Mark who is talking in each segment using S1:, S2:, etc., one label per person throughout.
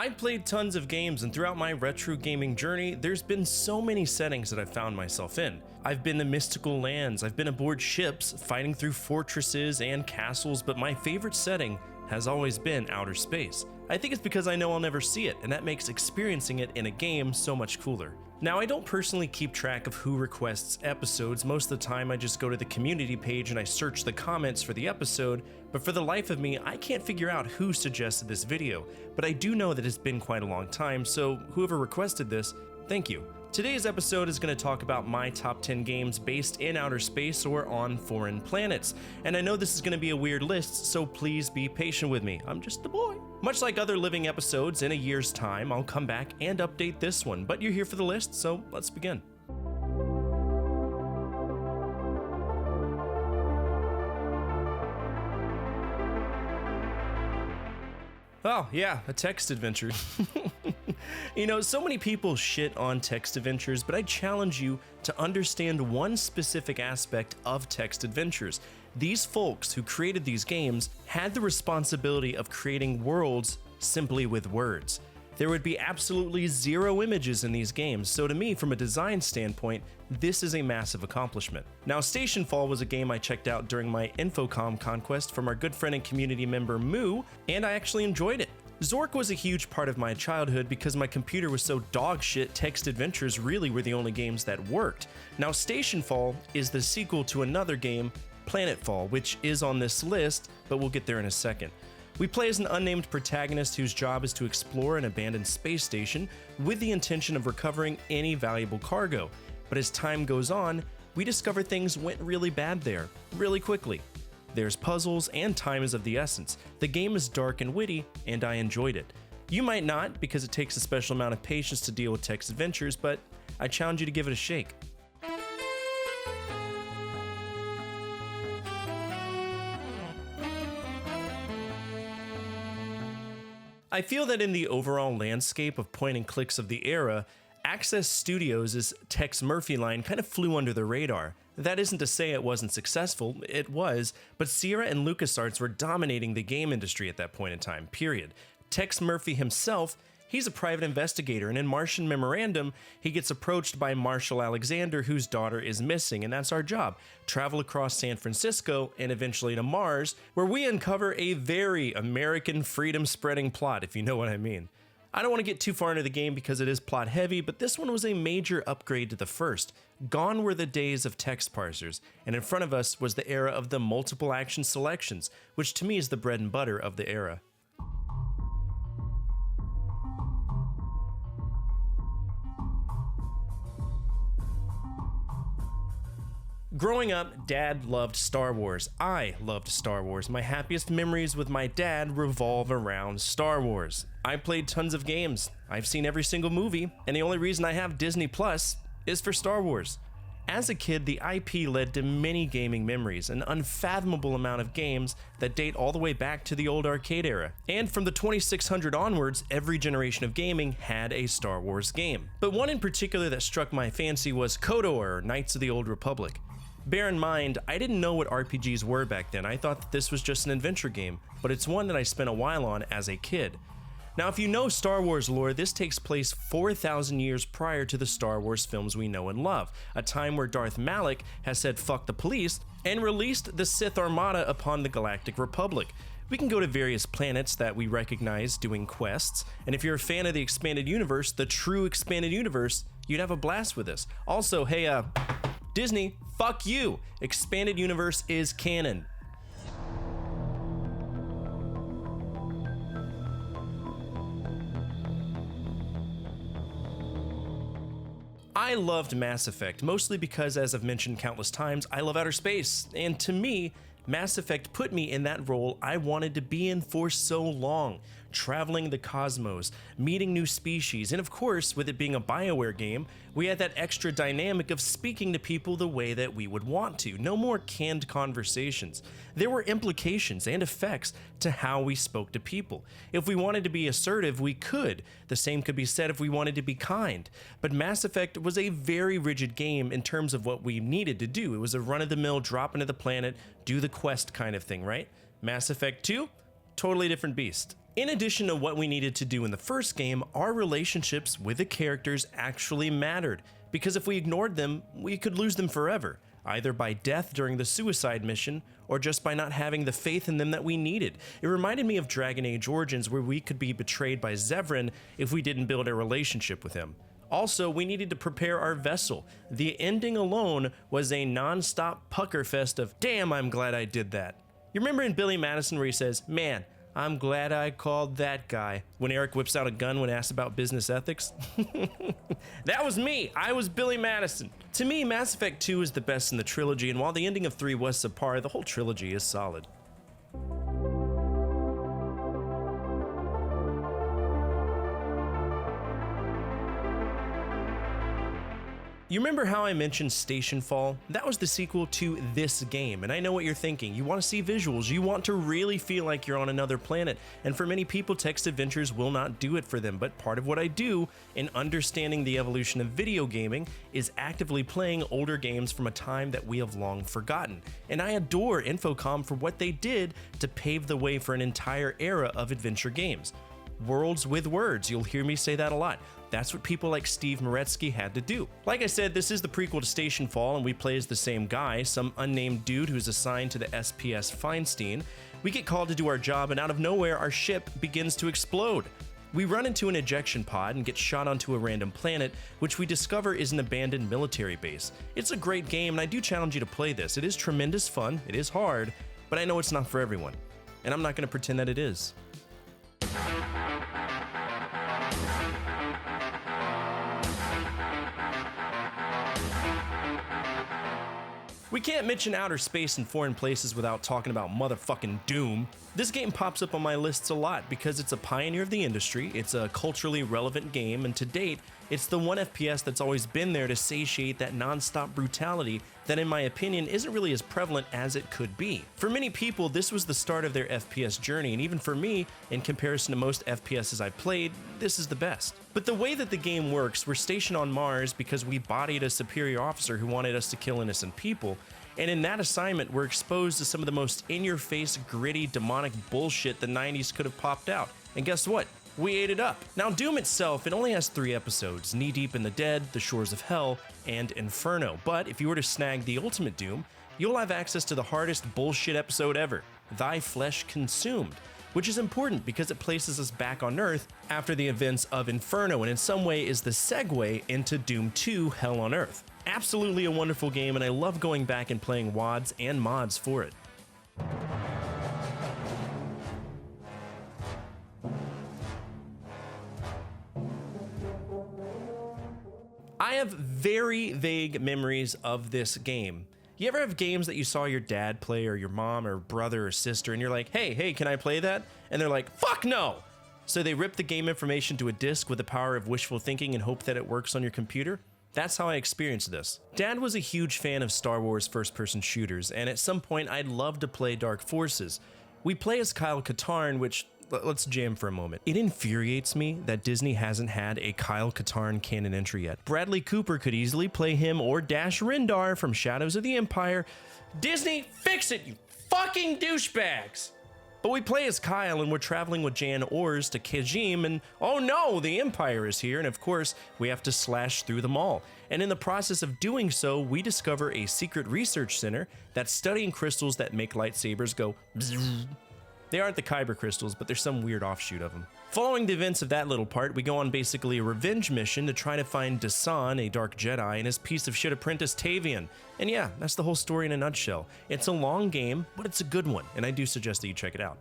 S1: I've played tons of games, and throughout my retro gaming journey, there's been so many settings that I've found myself in. I've been to mystical lands, I've been aboard ships, fighting through fortresses and castles, but my favorite setting has always been outer space. I think it's because I know I'll never see it, and that makes experiencing it in a game so much cooler. Now, I don't personally keep track of who requests episodes. Most of the time I just go to the community page and I search the comments for the episode, but for the life of me, I can't figure out who suggested this video. But I do know that it's been quite a long time, so whoever requested this, thank you. Today's episode is going to talk about my top 10 games based in outer space or on foreign planets. And I know this is going to be a weird list, so please be patient with me. I'm just a boy. Much like other living episodes, in a year's time, I'll come back and update this one. But you're here for the list, so let's begin. Oh, yeah, a text adventure. You know, so many people shit on text adventures, but I challenge you to understand one specific aspect of text adventures. These folks who created these games had the responsibility of creating worlds simply with words. There would be absolutely zero images in these games, so to me, from a design standpoint, this is a massive accomplishment. Now, Stationfall was a game I checked out during my Infocom conquest from our good friend and community member Moo, and I actually enjoyed it. Zork was a huge part of my childhood because my computer was so dogshit, text adventures really were the only games that worked. Now, Stationfall is the sequel to another game, Planetfall, which is on this list, but we'll get there in a second. We play as an unnamed protagonist whose job is to explore an abandoned space station with the intention of recovering any valuable cargo. But as time goes on, we discover things went really bad there, really quickly. There's puzzles and time is of the essence. The game is dark and witty, and I enjoyed it. You might not, because it takes a special amount of patience to deal with text adventures, but I challenge you to give it a shake. I feel that in the overall landscape of point and clicks of the era, Access Studios' Tex Murphy line kind of flew under the radar. That isn't to say it wasn't successful, it was, but Sierra and LucasArts were dominating the game industry at that point in time, period. Tex Murphy himself, he's a private investigator, and in Martian Memorandum, he gets approached by Marshall Alexander, whose daughter is missing, and that's our job. Travel across San Francisco and eventually to Mars, where we uncover a very American freedom-spreading plot, if you know what I mean. I don't want to get too far into the game because it is plot heavy, but this one was a major upgrade to the first. Gone were the days of text parsers, and in front of us was the era of the multiple action selections, which to me is the bread and butter of the era. Growing up, Dad loved Star Wars. I loved Star Wars. My happiest memories with my dad revolve around Star Wars. I played tons of games. I've seen every single movie, and the only reason I have Disney Plus is for Star Wars. As a kid, the IP led to many gaming memories, an unfathomable amount of games that date all the way back to the old arcade era. And from the 2600 onwards, every generation of gaming had a Star Wars game. But one in particular that struck my fancy was KOTOR, or Knights of the Old Republic. Bear in mind, I didn't know what RPGs were back then. I thought that this was just an adventure game, but it's one that I spent a while on as a kid. Now, if you know Star Wars lore, this takes place 4,000 years prior to the Star Wars films we know and love, a time where Darth Malak has said fuck the police and released the Sith Armada upon the Galactic Republic. We can go to various planets that we recognize doing quests, and if you're a fan of the expanded universe, the true expanded universe, you'd have a blast with this. Also, hey, Disney, fuck you! Expanded universe is canon. I loved Mass Effect, mostly because, as I've mentioned countless times, I love outer space, and to me, Mass Effect put me in that role I wanted to be in for so long, traveling the cosmos, meeting new species, and of course, with it being a BioWare game, we had that extra dynamic of speaking to people the way that we would want to. No more canned conversations. There were implications and effects to how we spoke to people. If we wanted to be assertive, we could. The same could be said if we wanted to be kind. But Mass Effect was a very rigid game in terms of what we needed to do. It was a run-of-the-mill, drop into the planet, do the quest kind of thing, right? Mass Effect 2? Totally different beast. In addition to what we needed to do in the first game, our relationships with the characters actually mattered, because if we ignored them, we could lose them forever, either by death during the suicide mission, or just by not having the faith in them that we needed. It reminded me of Dragon Age Origins, where we could be betrayed by Zevran if we didn't build a relationship with him. Also, we needed to prepare our vessel. The ending alone was a non-stop pucker fest of, damn, I'm glad I did that. You remember in Billy Madison where he says, man, I'm glad I called that guy, when Eric whips out a gun when asked about business ethics? That was me. I was Billy Madison. To me, Mass Effect 2 is the best in the trilogy, and while the ending of 3 was subpar, the whole trilogy is solid. You remember how I mentioned Station Fall? That was the sequel to this game, and I know what you're thinking. You want to see visuals, you want to really feel like you're on another planet, and for many people, text adventures will not do it for them, but part of what I do in understanding the evolution of video gaming is actively playing older games from a time that we have long forgotten. And I adore Infocom for what they did to pave the way for an entire era of adventure games. Worlds with words, you'll hear me say that a lot. That's what people like Steve Moretsky had to do. Like I said, this is the prequel to Station Fall, and we play as the same guy, some unnamed dude who's assigned to the SPS Feinstein. We get called to do our job, and out of nowhere, our ship begins to explode. We run into an ejection pod and get shot onto a random planet, which we discover is an abandoned military base. It's a great game, and I do challenge you to play this. It is tremendous fun, it is hard, but I know it's not for everyone. And I'm not going to pretend that it is. We can't mention outer space and foreign places without talking about motherfucking Doom. This game pops up on my lists a lot because it's a pioneer of the industry, it's a culturally relevant game, and to date, it's the one FPS that's always been there to satiate that non-stop brutality that in my opinion isn't really as prevalent as it could be. For many people, this was the start of their FPS journey, and even for me, in comparison to most FPSs I've played, this is the best. But the way that the game works, we're stationed on Mars because we bodied a superior officer who wanted us to kill innocent people, and in that assignment, we're exposed to some of the most in-your-face, gritty, demonic bullshit the 90s could have popped out. And guess what? We ate it up. Now, Doom itself, it only has 3 episodes, Knee Deep in the Dead, The Shores of Hell, and Inferno. But if you were to snag the Ultimate Doom, you'll have access to the hardest bullshit episode ever, Thy Flesh Consumed, which is important because it places us back on Earth after the events of Inferno, and in some way is the segue into Doom 2, Hell on Earth. Absolutely a wonderful game, and I love going back and playing WADs and mods for it. I have very vague memories of this game. You ever have games that you saw your dad play or your mom or brother or sister and you're like, hey, can I play that? And they're like, fuck no! So they rip the game information to a disk with the power of wishful thinking and hope that it works on your computer? That's how I experienced this. Dad was a huge fan of Star Wars first-person shooters, and at some point I'd love to play Dark Forces. We play as Kyle Katarn, which, let's jam for a moment. It infuriates me that Disney hasn't had a Kyle Katarn canon entry yet. Bradley Cooper could easily play him or Dash Rendar from Shadows of the Empire. Disney, fix it, you fucking douchebags! But we play as Kyle and we're traveling with Jan Ors to Khajiit, and oh no, the Empire is here, and of course, we have to slash through them all. And in the process of doing so, we discover a secret research center that's studying crystals that make lightsabers go bzzz. They aren't the Kyber crystals, but there's some weird offshoot of them. Following the events of that little part, we go on basically a revenge mission to try to find Dasan, a Dark Jedi, and his piece of shit apprentice Tavian. And yeah, that's the whole story in a nutshell. It's a long game, but it's a good one, and I do suggest that you check it out.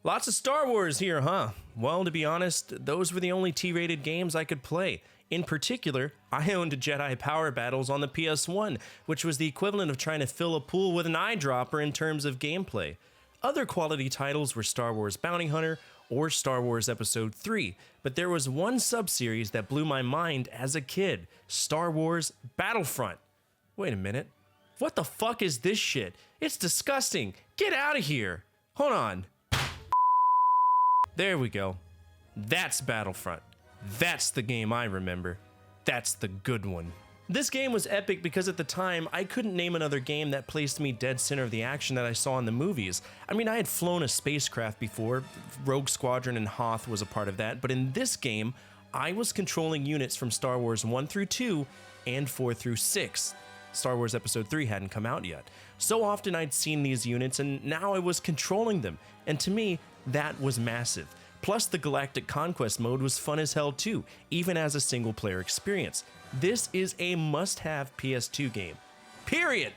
S1: Lots of Star Wars here, huh? Well, to be honest, those were the only T-rated games I could play. In particular, I owned Jedi Power Battles on the PS1, which was the equivalent of trying to fill a pool with an eyedropper in terms of gameplay. Other quality titles were Star Wars Bounty Hunter or Star Wars Episode 3, but there was one sub-series that blew my mind as a kid, Star Wars Battlefront. Wait a minute. What the fuck is this shit? It's disgusting. Get out of here. Hold on. There we go. That's Battlefront. That's the game I remember. That's the good one. This game was epic because at the time, I couldn't name another game that placed me dead center of the action that I saw in the movies. I mean, I had flown a spacecraft before, Rogue Squadron and Hoth was a part of that, but in this game, I was controlling units from Star Wars 1 through 2 and 4 through 6. Star Wars Episode 3 hadn't come out yet. So often I'd seen these units and now I was controlling them, and to me, that was massive. Plus, the Galactic Conquest mode was fun as hell too, even as a single player experience. This is a must-have PS2 game. Period!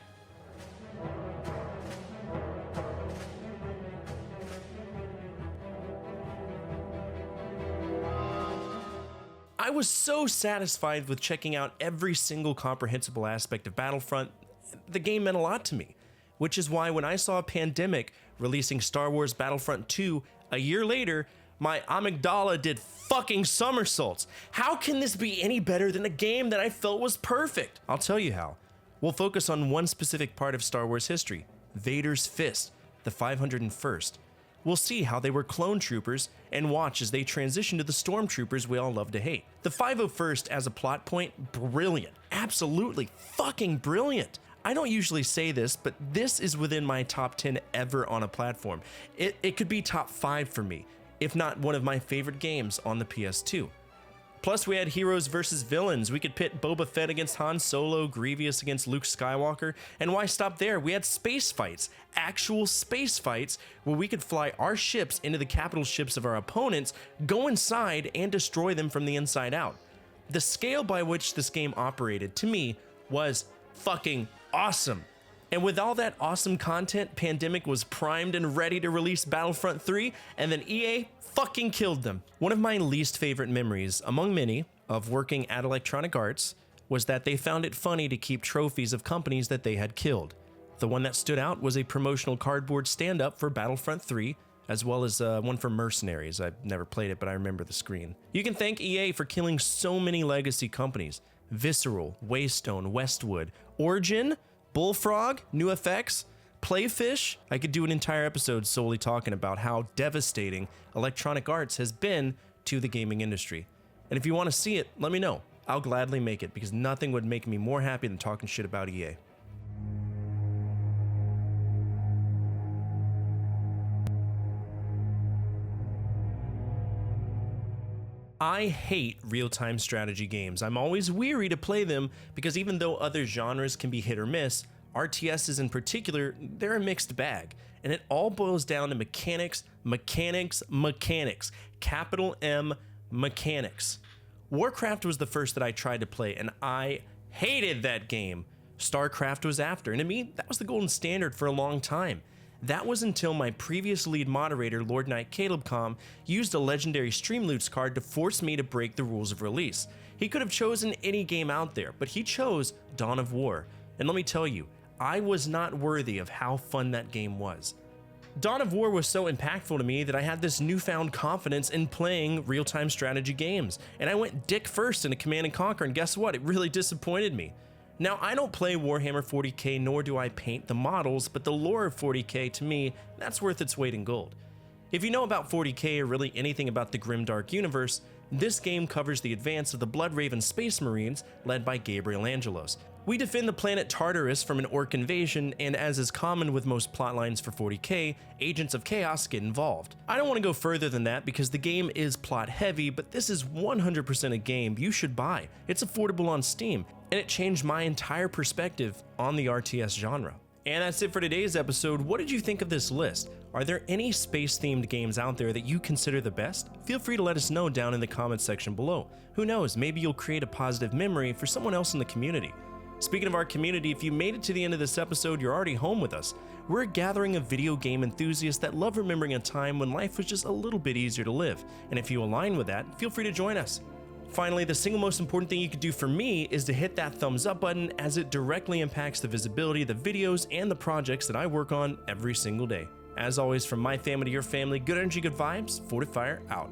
S1: I was so satisfied with checking out every single comprehensible aspect of Battlefront. The game meant a lot to me, which is why when I saw Pandemic releasing Star Wars Battlefront 2 a year later, my amygdala did fucking somersaults. How can this be any better than a game that I felt was perfect? I'll tell you how. We'll focus on one specific part of Star Wars history, Vader's Fist, the 501st. We'll see how they were clone troopers and watch as they transition to the stormtroopers we all love to hate. The 501st as a plot point, brilliant. Absolutely fucking brilliant. I don't usually say this, but this is within my top 10 ever on a platform. It could be top 5 for me, if not one of my favorite games on the PS2. Plus, we had heroes versus villains. We could pit Boba Fett against Han Solo, Grievous against Luke Skywalker, and why stop there? We had space fights, actual space fights, where we could fly our ships into the capital ships of our opponents, go inside, and destroy them from the inside out. The scale by which this game operated, to me, was fucking awesome. And with all that awesome content, Pandemic was primed and ready to release Battlefront 3, and then EA fucking killed them. One of my least favorite memories, among many, of working at Electronic Arts was that they found it funny to keep trophies of companies that they had killed. The one that stood out was a promotional cardboard stand-up for Battlefront 3, as well as one for Mercenaries. I've never played it, but I remember the screen. You can thank EA for killing so many legacy companies. Visceral, Waystone, Westwood, Origin, Bullfrog, NewFX, Playfish. I could do an entire episode solely talking about how devastating Electronic Arts has been to the gaming industry. And if you want to see it, let me know. I'll gladly make it, because nothing would make me more happy than talking shit about EA. I hate real-time strategy games. I'm always weary to play them because even though other genres can be hit or miss, RTSs in particular, they're a mixed bag. And it all boils down to mechanics, mechanics, mechanics. Capital M, mechanics. Warcraft was the first that I tried to play, and I hated that game. StarCraft was after, and to me, that was the golden standard for a long time. That was until my previous lead moderator, Lord Knight CalebCom, used a legendary Streamloots card to force me to break the rules of release. He could have chosen any game out there, but he chose Dawn of War. And let me tell you, I was not worthy of how fun that game was. Dawn of War was so impactful to me that I had this newfound confidence in playing real-time strategy games, and I went dick first into Command & Conquer, and guess what? It really disappointed me. Now, I don't play Warhammer 40k, nor do I paint the models, but the lore of 40k, to me, that's worth its weight in gold. If you know about 40k or really anything about the grimdark universe, this game covers the advance of the Bloodraven Space Marines led by Gabriel Angelos. We defend the planet Tartarus from an orc invasion, and as is common with most plotlines for 40k, agents of chaos get involved. I don't want to go further than that because the game is plot heavy, but this is 100% a game you should buy. It's affordable on Steam, and it changed my entire perspective on the RTS genre. And that's it for today's episode. What did you think of this list? Are there any space-themed games out there that you consider the best? Feel free to let us know down in the comments section below. Who knows, maybe you'll create a positive memory for someone else in the community. Speaking of our community, if you made it to the end of this episode, you're already home with us. We're a gathering of video game enthusiasts that love remembering a time when life was just a little bit easier to live. And if you align with that, feel free to join us. Finally, the single most important thing you could do for me is to hit that thumbs up button, as it directly impacts the visibility of the videos and the projects that I work on every single day. As always, from my family to your family, good energy, good vibes, Fortefyre out.